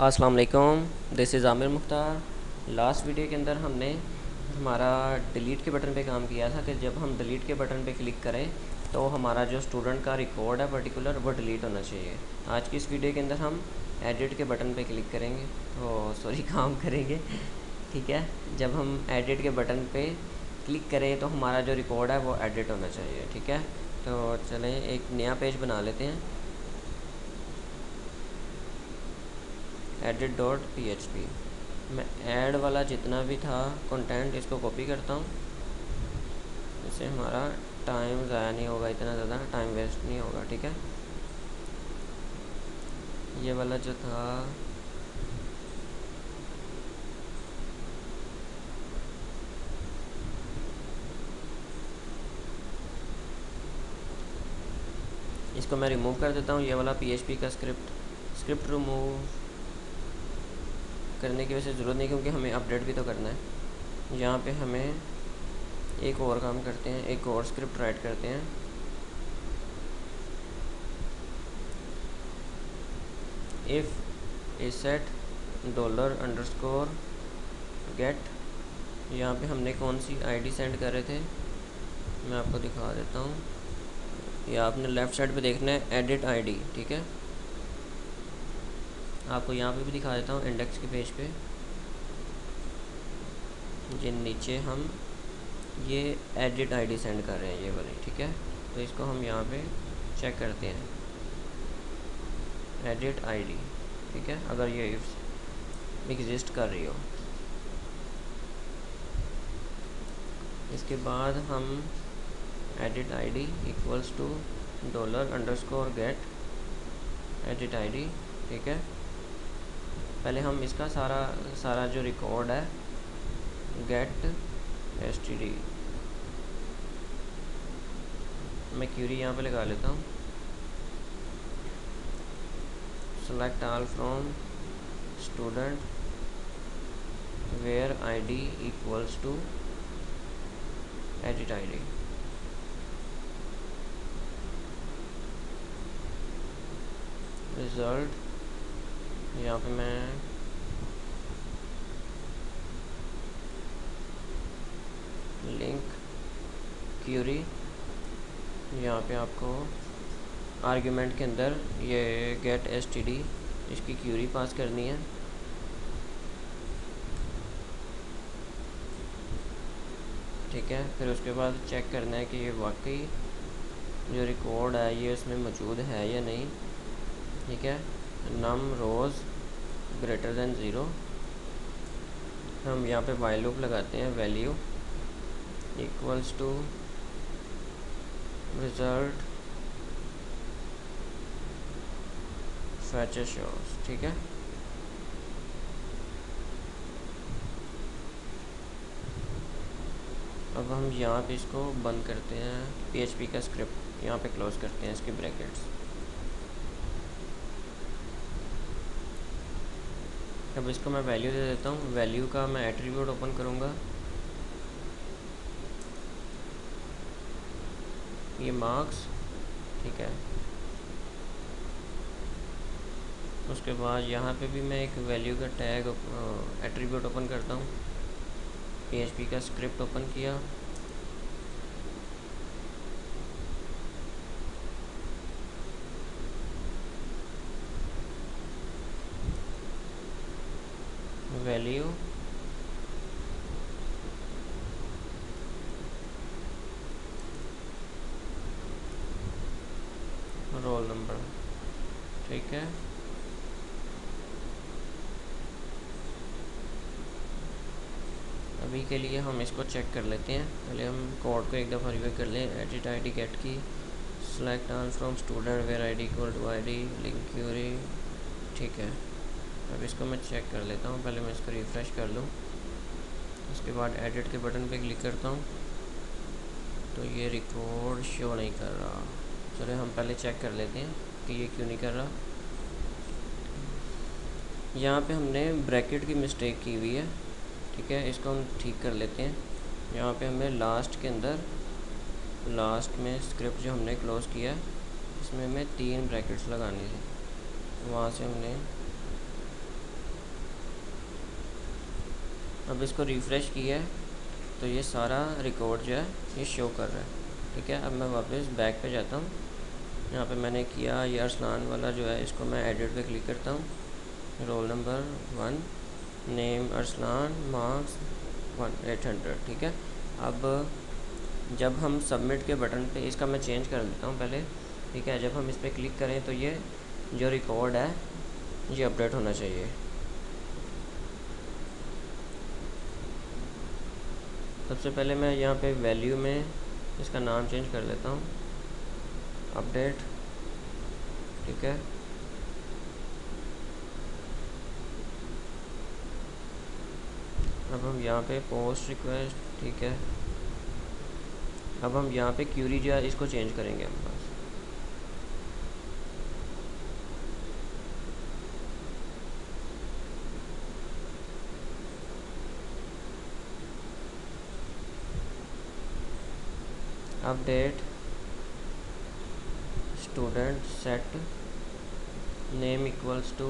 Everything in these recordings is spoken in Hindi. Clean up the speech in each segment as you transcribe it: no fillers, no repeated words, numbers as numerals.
अस्सलाम वालेकुम, this is Aamir Mukhtar. Last video के अंदर हमने हमारा डिलीट के बटन पे काम किया था कि जब हम डिलीट के बटन पे क्लिक करें तो हमारा जो स्टूडेंट का रिकॉर्ड है पर्टिकुलर वो डिलीट होना चाहिए। आज की इस वीडियो के अंदर हम एडिट के बटन पे क्लिक करेंगे, काम करेंगे। ठीक है, जब हम एडिट के बटन पे क्लिक करें तो हमारा जो रिकॉर्ड है वो एडिट होना चाहिए। ठीक है, तो चलें एक नया पेज बना लेते हैं, edit.php। मैं ऐड वाला जितना भी था कंटेंट इसको कॉपी करता हूँ, इससे हमारा टाइम ज़ाया नहीं होगा, इतना ज़्यादा टाइम वेस्ट नहीं होगा। ठीक है, ये वाला जो था इसको मैं रिमूव कर देता हूँ। ये वाला PHP का स्क्रिप्ट रिमूव करने की वैसे ज़रूरत नहीं, क्योंकि हमें अपडेट भी तो करना है। यहाँ पे हमें एक और काम करते हैं, एक और स्क्रिप्ट राइट करते हैं। इफ़ सेट $_get, यहाँ पे हमने कौन सी आईडी सेंड कर रहे थे मैं आपको दिखा देता हूँ। ये आपने लेफ़्ट साइड पे देखना है एडिट आईडी। ठीक है, आपको यहाँ पे भी दिखा देता हूँ इंडेक्स के पेज पे, जिन नीचे हम ये एडिट आईडी सेंड कर रहे हैं, ये वाली। ठीक है, तो इसको हम यहाँ पे चेक करते हैं, एडिट आईडी। ठीक है, अगर ये एग्जिस्ट कर रही हो। इसके बाद हम edit ID equals to $_get edit ID. ठीक है, पहले हम इसका सारा जो रिकॉर्ड है गेट std, मैं क्यूरी यहाँ पे लगा लेता हूँ, select all from student where id equals to edit ID. Result यहाँ पे मैं लिंक क्यूरी, यहाँ पे आपको आर्गुमेंट के अंदर ये गेट std इसकी क्यूरी पास करनी है। ठीक है, फिर उसके बाद चेक करना है कि ये वाकई जो रिकॉर्ड है ये उसमें मौजूद है या नहीं। ठीक है, नम रोज़ ग्रेटर दैन 0, हम यहाँ पे वाइल लूप लगाते हैं, value equals to result fetcher shows. ठीक है, अब हम यहाँ पे इसको बंद करते हैं, PHP का स्क्रिप्ट यहाँ पे क्लोज करते हैं इसके ब्रैकेट्स। अब इसको मैं वैल्यू दे देता हूँ, वैल्यू का मैं एट्रीब्यूट ओपन करूँगा, ये मार्क्स। ठीक है, उसके बाद यहाँ पे भी मैं एक वैल्यू का टैग एट्रीब्यूट ओपन करता हूँ, PHP का स्क्रिप्ट ओपन किया, वैल्यू रोल नंबर। ठीक है, अभी के लिए हम इसको चेक कर लेते हैं। पहले हम कोड को एक दफ़ा रिव्यू कर लें, एडिट आईडी गेट की, select all from student where id equal to id, link query. ठीक है, अब इसको मैं चेक कर लेता हूँ, पहले मैं इसको रिफ़्रेश कर लूँ, उसके बाद एडिट के बटन पे क्लिक करता हूँ तो ये रिकॉर्ड शो नहीं कर रहा। चलिए हम पहले चेक कर लेते हैं कि ये क्यों नहीं कर रहा। यहाँ पे हमने ब्रैकेट की मिस्टेक की हुई है। ठीक है, इसको हम ठीक कर लेते हैं। यहाँ पे हमें लास्ट में स्क्रिप्ट जो हमने क्लोज़ किया इसमें हमें 3 ब्रैकेट्स लगानी थी, वहाँ से हमने अब इसको रिफ़्रेश किया है तो ये सारा रिकॉर्ड जो है ये शो कर रहा है। ठीक है, अब मैं वापस बैक पे जाता हूँ। यहाँ पे मैंने किया ये अरसलान वाला जो है, इसको मैं एडिट पे क्लिक करता हूँ। Roll number 1, name Arsalan, marks 800। ठीक है, अब जब हम सबमिट के बटन पे, इसका मैं चेंज कर देता हूँ पहले। ठीक है, जब हम इस पर क्लिक करें तो ये जो रिकॉर्ड है ये अपडेट होना चाहिए। सबसे पहले मैं यहाँ पे वैल्यू में इसका नाम चेंज कर देता हूँ, अपडेट। ठीक है, अब हम यहाँ पे पोस्ट रिक्वेस्ट। ठीक है, अब हम यहाँ पे क्यूरी जो है इसको चेंज करेंगे हम बस। Update student set name equals to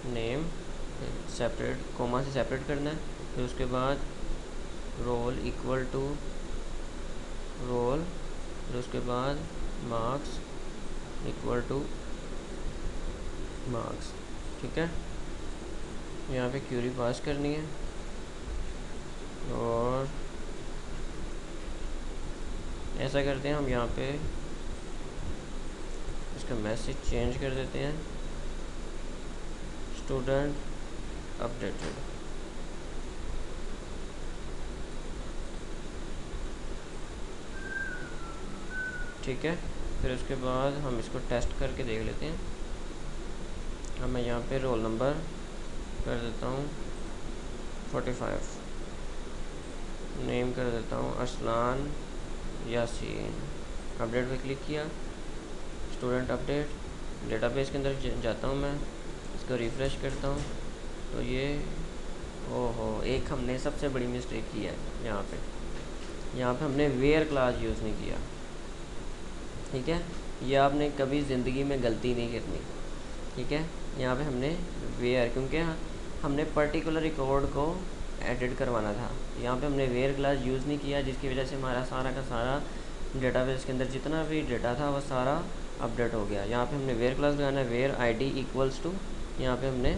name, separate comma से सेपरेट करना है। फिर उसके बाद रोल इक्वल टू रोल, फिर उसके बाद मार्क्स इक्वल टू मार्क्स। ठीक है, यहाँ पे क्यूरी पास करनी है और ऐसा करते हैं हम यहाँ पे इसका मैसेज चेंज कर देते हैं, स्टूडेंट अपडेटेड। ठीक है, फिर उसके बाद हम इसको टेस्ट करके देख लेते हैं। अब मैं यहाँ पे रोल नंबर कर देता हूँ 45, नेम कर देता हूँ अरसलान यासीन। अपडेट पे क्लिक किया, स्टूडेंट अपडेट, डेटाबेस के अंदर जाता हूँ मैं, इसको रिफ़्रेश करता हूँ तो ये ओहो, एक हमने सबसे बड़ी मिस्टेक की है यहाँ पे हमने वेयर क्लास यूज़ नहीं किया। ठीक है, ये आपने कभी ज़िंदगी में गलती नहीं करनी। ठीक है, यहाँ पे हमने वेयर, क्योंकि हमने पर्टिकुलर रिकॉर्ड को एडिट करवाना था, यहाँ पे हमने वेयर क्लास यूज़ नहीं किया, जिसकी वजह से हमारा सारा का सारा डेटाबेस के अंदर जितना भी डेटा था वो सारा अपडेट हो गया। यहाँ पे हमने वेयर क्लास लगाना है, वेयर आईडी इक्वल्स टू, यहाँ पे हमने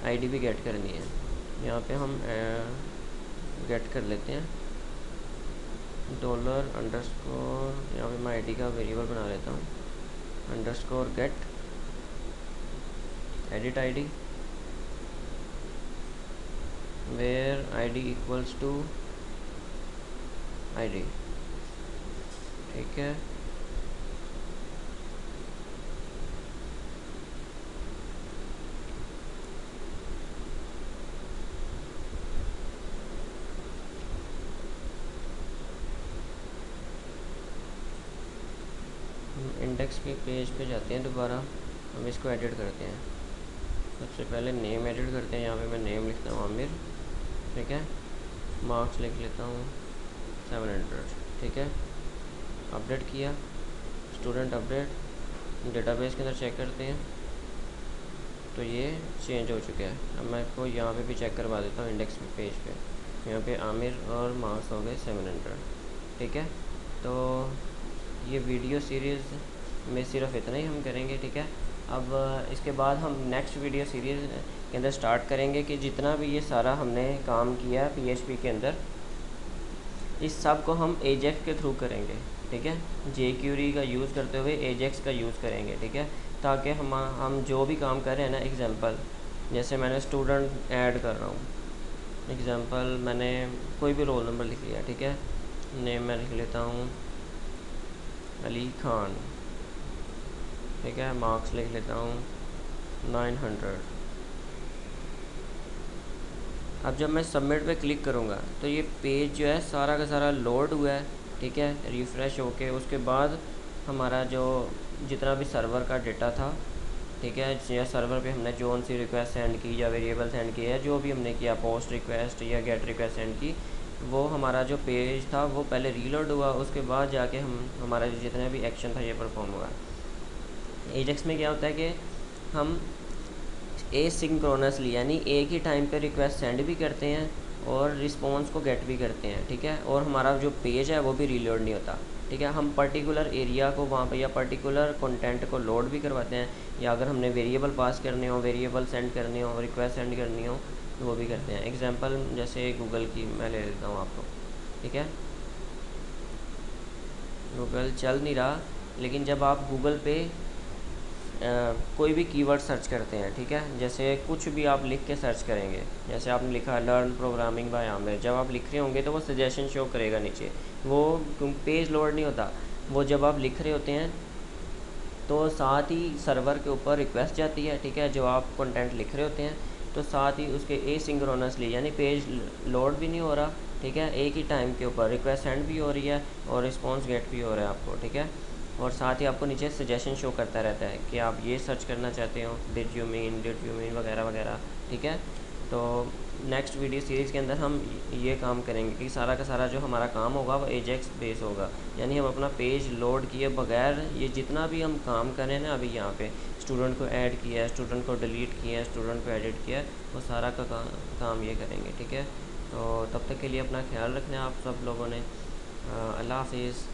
आईडी भी गेट करनी है। यहाँ पे हम गेट कर लेते हैं डॉलर अंडरस्कोर, यहाँ पे मैं आईडी का वेरिएबल बना लेता हूँ, underscore get edit ID, where ID equals to ID. ठीक है, इंडेक्स के पेज पे जाते हैं, दोबारा हम इसको एडिट करते हैं। सबसे पहले नेम एडिट करते हैं, यहाँ पे मैं नेम लिखता हूँ आमिर। ठीक है, मार्क्स लिख लेता हूँ 700। ठीक है, अपडेट किया, स्टूडेंट अपडेट, डेटाबेस के अंदर चेक करते हैं तो ये चेंज हो चुका है। अब मैं इसको यहाँ पे भी चेक करवा देता हूँ इंडेक्स पेज पे। यहाँ पे आमिर और मार्क्स हो गए 700। ठीक है, तो ये वीडियो सीरीज़ में सिर्फ इतना ही हम करेंगे। ठीक है, अब इसके बाद हम नेक्स्ट वीडियो सीरीज़ के अंदर स्टार्ट करेंगे कि जितना भी ये सारा हमने काम किया PHP के अंदर, इस सब को हम एजेक्स के थ्रू करेंगे। ठीक है, jQuery का यूज़ करते हुए एजेक्स का यूज़ करेंगे। ठीक है, ताकि हम जो भी काम कर रहे हैं ना, एग्जांपल जैसे मैंने स्टूडेंट ऐड कर रहा हूँ, एग्जांपल मैंने कोई भी रोल नंबर लिख लिया। ठीक है, नेम मैं लिख लेता हूँ अली खान। ठीक है, मार्क्स लिख लेता हूँ 900। अब जब मैं सबमिट पे क्लिक करूँगा तो ये पेज जो है सारा का सारा लोड हुआ है। ठीक है, रिफ़्रेश होके उसके बाद हमारा जो जितना भी सर्वर का डेटा था, ठीक है, या सर्वर पे हमने जो सी रिक्वेस्ट सेंड की या वेरिएबल सेंड किया या जो भी हमने किया, पोस्ट रिक्वेस्ट या गेट रिक्वेस्ट सेंड की, वो हमारा जो पेज था वो पहले रीलोड हुआ, उसके बाद जाके हमारा जितना भी एक्शन था ये परफॉर्म हुआ। एजेक्स में क्या होता है कि हम एसिंक्रोनसली यानी एक ही टाइम पे रिक्वेस्ट सेंड भी करते हैं और रिस्पॉन्स को गेट भी करते हैं, ठीक है। और हमारा जो पेज है वो भी रीलोड नहीं होता, ठीक है। हम पर्टिकुलर एरिया को वहाँ पे या पर्टिकुलर कंटेंट को लोड भी करवाते हैं, या अगर हमने वेरिएबल पास करने हो, वेरिएबल सेंड करने हो, रिक्वेस्ट सेंड करनी हो तो वो भी करते हैं। एग्जांपल जैसे गूगल की मैं ले लेता हूँ आपको, ठीक है। गूगल चल नहीं रहा, लेकिन जब आप गूगल पे कोई भी कीवर्ड सर्च करते हैं, ठीक है, जैसे कुछ भी आप लिख के सर्च करेंगे, जैसे आपने लिखा लर्न प्रोग्रामिंग बाय आमिर, जब आप लिख रहे होंगे तो वो सजेशन शो करेगा नीचे, वो पेज लोड नहीं होता। वो जब आप लिख रहे होते हैं तो साथ ही सर्वर के ऊपर रिक्वेस्ट जाती है, ठीक है, जो आप कंटेंट लिख रहे होते हैं, तो साथ ही उसके एसिंक्रोनसली यानी पेज लोड भी नहीं हो रहा, ठीक है, एक ही टाइम के ऊपर रिक्वेस्ट सेंड भी हो रही है और रिस्पॉन्स गेट भी हो रहा है आपको, ठीक है। और साथ ही आपको नीचे सजेशन शो करता रहता है कि आप ये सर्च करना चाहते हो, डिड यू मीन वगैरह वगैरह, ठीक है। तो नेक्स्ट वीडियो सीरीज़ के अंदर हम ये काम करेंगे कि सारा का सारा जो हमारा काम होगा वो एजेक्स बेस होगा, यानी हम अपना पेज लोड किए बगैर ये जितना भी हम काम करें ना, अभी यहाँ पे स्टूडेंट को ऐड किया है, स्टूडेंट को डिलीट किया है, स्टूडेंट को एडिट किया है, वो सारा का काम ये करेंगे, ठीक है। तो तब तक के लिए अपना ख्याल रखना आप सब लोगों ने। अल्लाह हाफिज़।